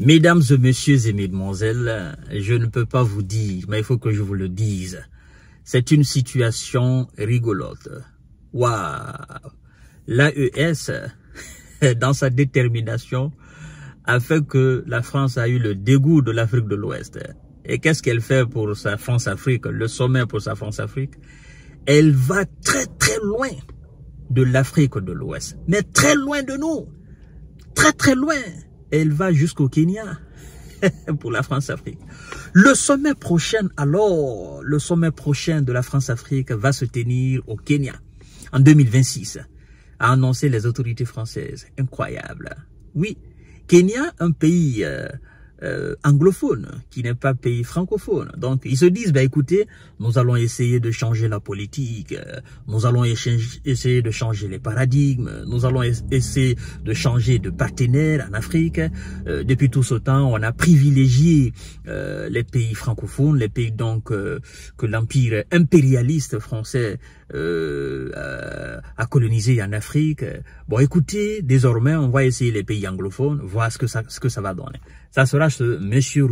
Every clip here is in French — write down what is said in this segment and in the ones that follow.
Mesdames et messieurs et mesdemoiselles, je ne peux pas vous dire, mais il faut que je vous le dise. C'est une situation rigolote. Waouh! L'AES, dans sa détermination, a fait que la France a eu le dégoût de l'Afrique de l'Ouest. Et qu'est-ce qu'elle fait pour sa France-Afrique, le sommet pour sa France-Afrique? Elle va très très loin de l'Afrique de l'Ouest, mais très loin de nous, très très loin. Elle va jusqu'au Kenya pour la France-Afrique. Le sommet prochain, alors, le sommet prochain de la France-Afrique va se tenir au Kenya en 2026, a annoncé les autorités françaises. Incroyable. Oui, Kenya, un pays anglophone, qui n'est pas pays francophone. Donc, ils se disent, bah, écoutez, nous allons essayer de changer la politique, nous allons essayer de changer les paradigmes, nous allons essayer de changer de partenaires en Afrique. Depuis tout ce temps, on a privilégié les pays francophones, les pays donc que l'empire impérialiste français a colonisé en Afrique. Bon, écoutez, désormais, on va essayer les pays anglophones, voir ce que ça va donner. Ça sera ce monsieur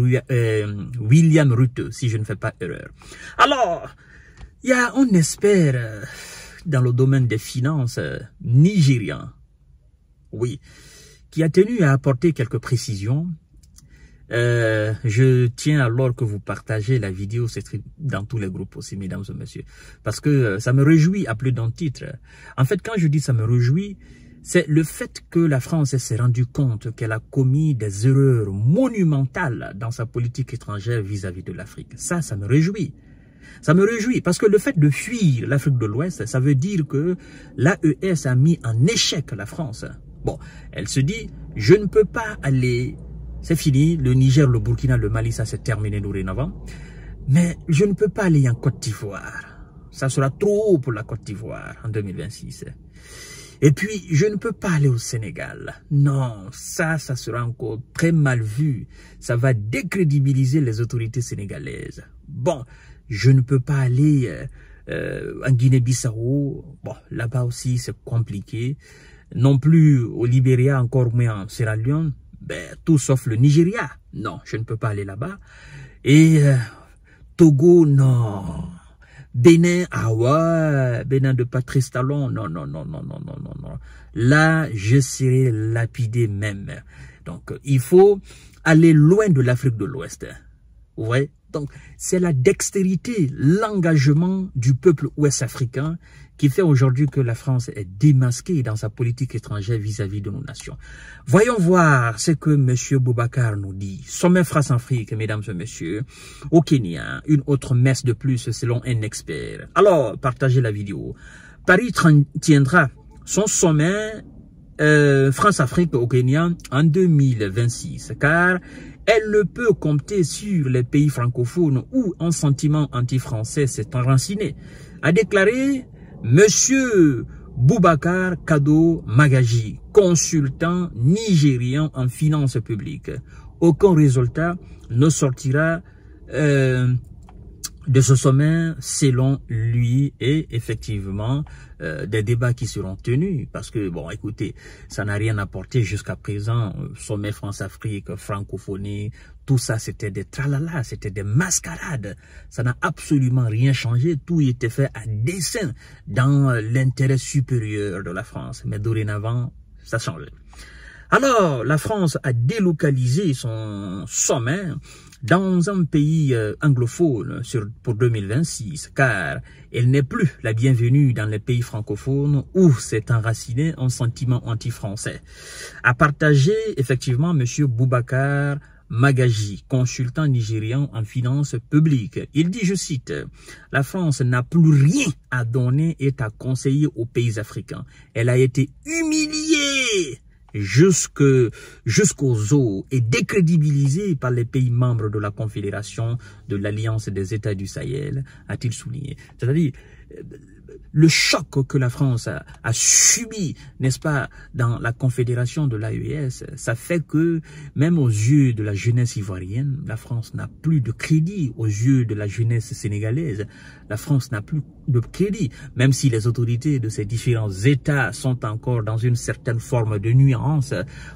William Rutte, si je ne fais pas erreur. Alors, on espère, dans le domaine des finances, nigérian, oui, qui a tenu à apporter quelques précisions. Je tiens alors que vous partagez la vidéo, c'est dans tous les groupes aussi, mesdames et messieurs, parce que ça me réjouit à plus d'un titre. En fait, quand je dis ça me réjouit, c'est le fait que la France s'est rendue compte qu'elle a commis des erreurs monumentales dans sa politique étrangère vis-à-vis de l'Afrique. Ça me réjouit. Ça me réjouit parce que le fait de fuir l'Afrique de l'Ouest, ça veut dire que l'AES a mis en échec la France. Bon, elle se dit, je ne peux pas aller, c'est fini, le Niger, le Burkina, le Mali, ça s'est terminé dorénavant, mais je ne peux pas aller en Côte d'Ivoire. Ça sera trop pour la Côte d'Ivoire en 2026. Et puis, je ne peux pas aller au Sénégal. Non, ça sera encore très mal vu. Ça va décrédibiliser les autorités sénégalaises. Bon, je ne peux pas aller en Guinée-Bissau. Bon, là-bas aussi, c'est compliqué. Non plus au Libéria, encore moins en Sierra Leone. Ben, tout sauf le Nigeria. Non, je ne peux pas aller là-bas. Et Togo, non. Bénin, ah ouais, Bénin de Patrice Talon, non. Là, je serai lapidé même. Donc, il faut aller loin de l'Afrique de l'Ouest. Ouais. Donc, c'est la dextérité, l'engagement du peuple ouest-africain qui fait aujourd'hui que la France est démasquée dans sa politique étrangère vis-à-vis de nos nations. Voyons voir ce que M. Boubacar nous dit. Sommet France-Afrique, mesdames et messieurs, au Kenya, une autre messe de plus selon un expert. Alors, partagez la vidéo. Paris tiendra son sommet France-Afrique au Kenya en 2026, car elle ne peut compter sur les pays francophones où un sentiment anti-français s'est enraciné, a déclaré Monsieur Boubacar Kado Magaji, consultant nigérian en finances publiques. Aucun résultat ne sortira de ce sommet selon lui, et effectivement des débats qui seront tenus parce que bon, écoutez, ça n'a rien apporté jusqu'à présent. Sommet France-Afrique, francophonie, tout ça c'était des tralala, c'était des mascarades. Ça n'a absolument rien changé, tout était fait à dessein dans l'intérêt supérieur de la France, mais dorénavant ça change. Alors la France a délocalisé son sommet dans un pays anglophone pour 2026, car elle n'est plus la bienvenue dans les pays francophones où s'est enraciné un sentiment anti-français. A partagé effectivement M. Boubacar Magaji, consultant nigérian en finances publiques. Il dit, je cite, « La France n'a plus rien à donner et à conseiller aux pays africains. Elle a été humiliée jusqu'aux os et décrédibilisé par les pays membres de la Confédération de l'Alliance des États du Sahel, a-t-il souligné. » C'est-à-dire, le choc que la France a subi, n'est-ce pas, dans la confédération de l'AES, ça fait que même aux yeux de la jeunesse ivoirienne, la France n'a plus de crédit. Aux yeux de la jeunesse sénégalaise, la France n'a plus de crédit. Même si les autorités de ces différents États sont encore dans une certaine forme de nuance,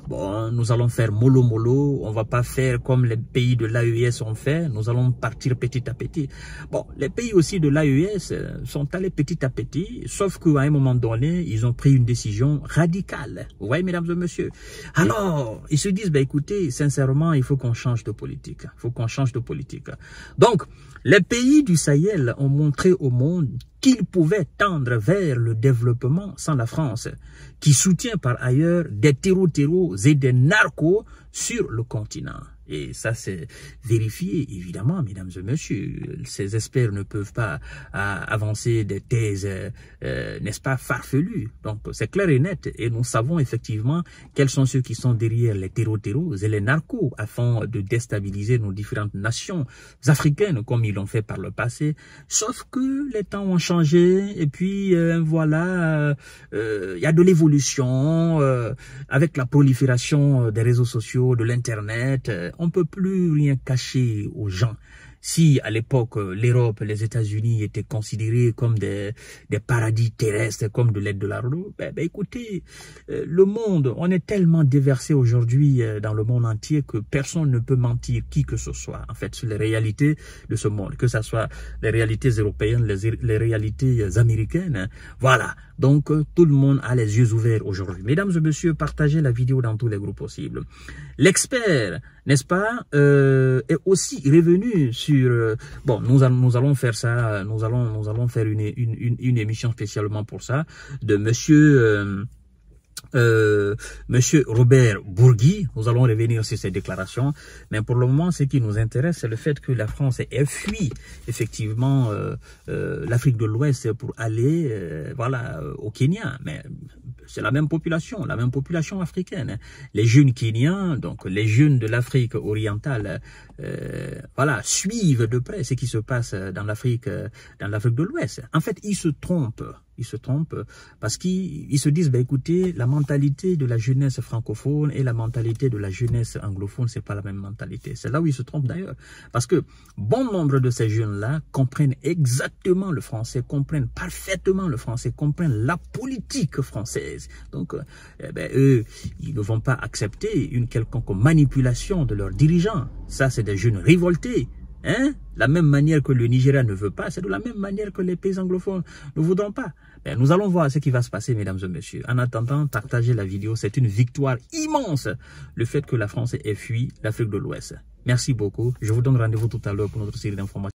bon, nous allons faire mollo mollo, on va pas faire comme les pays de l'AES ont fait, nous allons partir petit à petit. Bon, les pays aussi de l'AES sont allés petit à petit, sauf qu'à un moment donné, ils ont pris une décision radicale. Vous voyez, mesdames et messieurs. Alors, ils se disent, ben écoutez, sincèrement, il faut qu'on change de politique. Il faut qu'on change de politique. Donc, les pays du Sahel ont montré au monde qu'ils pouvaient tendre vers le développement sans la France, qui soutient par ailleurs des terreaux et des narcos sur le continent. Et ça, c'est vérifié, évidemment, mesdames et messieurs. Ces experts ne peuvent pas avancer des thèses, n'est-ce pas, farfelues. Donc, c'est clair et net. Et nous savons effectivement quels sont ceux qui sont derrière les terreaux et les narcos, afin de déstabiliser nos différentes nations africaines, comme ils l'ont fait par le passé. Sauf que les temps ont changé. Et puis, voilà, il y a de l'évolution. Avec la prolifération des réseaux sociaux, de l'Internet, on ne peut plus rien cacher aux gens. Si à l'époque l'Europe, les États-Unis étaient considérés comme des paradis terrestres, comme de l'aide de l'argent, ben écoutez, le monde, on est tellement déversé aujourd'hui dans le monde entier que personne ne peut mentir qui que ce soit, en fait, sur les réalités de ce monde, que ce soit les réalités européennes, les réalités américaines, voilà. Donc, tout le monde a les yeux ouverts aujourd'hui. Mesdames et messieurs, partagez la vidéo dans tous les groupes possibles. L'expert, n'est-ce pas, est aussi revenu sur... bon, nous allons faire ça, nous allons faire une émission spécialement pour ça, de Monsieur Robert Bourgui. Nous allons revenir sur ces déclarations, mais pour le moment, ce qui nous intéresse, c'est le fait que la France ait fui effectivement l'Afrique de l'Ouest pour aller, voilà, au Kenya. Mais c'est la même population africaine. Les jeunes Kenyans, donc les jeunes de l'Afrique orientale, voilà, suivent de près ce qui se passe dans l'Afrique de l'Ouest. En fait, ils se trompent parce qu'ils se disent, ben écoutez, la mentalité de la jeunesse francophone et la mentalité de la jeunesse anglophone, c'est pas la même mentalité. C'est là où ils se trompent d'ailleurs. Parce que bon nombre de ces jeunes-là comprennent exactement le français, comprennent parfaitement le français, comprennent la politique française. Donc, eux, ils ne vont pas accepter une quelconque manipulation de leurs dirigeants. Ça, c'est des jeunes révoltés. Hein? La même manière que le Nigeria ne veut pas, c'est de la même manière que les pays anglophones ne voudront pas. Ben, nous allons voir ce qui va se passer, mesdames et messieurs. En attendant, partagez la vidéo. C'est une victoire immense, le fait que la France ait fui l'Afrique de l'Ouest. Merci beaucoup. Je vous donne rendez-vous tout à l'heure pour notre série d'informations.